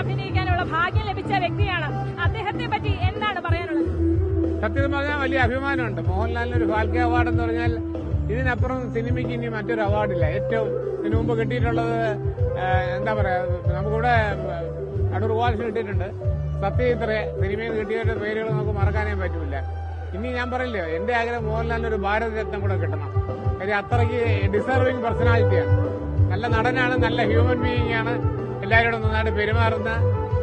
അഭിനയിക്കാനുള്ള ഭാഗ്യം ലഭിച്ച വ്യക്തിയാണ്. അദ്ദേഹത്തെ പറ്റി എന്താണ് പറയാനുള്ളത്? സത്യം പറഞ്ഞാൽ വലിയ അഭിമാനമുണ്ട്. മോഹൻലാലിന് ഒരു ഫാൽക്കെ അവാർഡ് എന്ന് പറഞ്ഞാൽ ഇതിനപ്പുറം സിനിമയ്ക്ക് ഇനി മറ്റൊരു അവാർഡില്ല. ഏറ്റവും ഇതിനു മുമ്പ് കിട്ടിയിട്ടുള്ളത് എന്താ പറയാ, നമുക്കിവിടെ അടൂർ വാൽസ് കിട്ടിയിട്ടുണ്ട്. സത്യജിത്ര സിനിമയിൽ കിട്ടിയവരുടെ പേരുകൾ നമുക്ക് മറക്കാനേ പറ്റില്ല. ഇനി ഞാൻ പറയില്ലേ, എന്റെ ആഗ്രഹം മോഹൻലാലിന് ഒരു ഭാരതരത്നം കൂടെ കിട്ടണം. കാര്യം അത്രയ്ക്ക് ഡിസർവിംഗ് പേഴ്സണാലിറ്റിയാണ്. നല്ല നടനാണ്, നല്ല ഹ്യൂമൻ ബീയിങ് ആണ്, എല്ലാവരോടും നന്നായിട്ട് പെരുമാറുന്ന.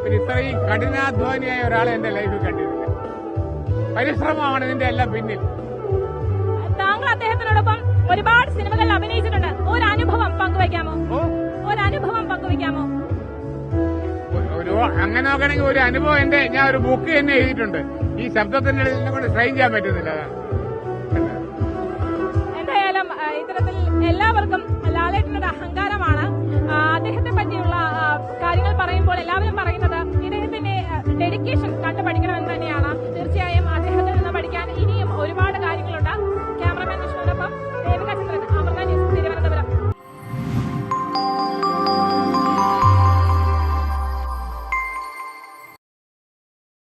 പിന്നെ ഇത്രയും കഠിനാധ്വാനിയായ ഒരാളെ എന്റെ ലൈഫിൽ കണ്ടിട്ടില്ല. പരിശ്രമമാണ് ഇതിന്റെ എല്ലാം പിന്നിൽ. താങ്കൾ അദ്ദേഹത്തിനോടൊപ്പം ഒരുപാട് സിനിമകളിൽ അഭിനയിച്ചിട്ടുണ്ട്. ഒരു അനുഭവം പങ്കുവയ്ക്കാമോ? അങ്ങനെ നോക്കണമെങ്കിൽ ഒരു അനുഭവം ഞാൻ ഒരു ബുക്ക് തന്നെ എഴുതിയിട്ടുണ്ട്. ഈ ശബ്ദത്തിന്റെ കൊണ്ട് ട്രെയിൻ ചെയ്യാൻ പറ്റുന്നില്ല.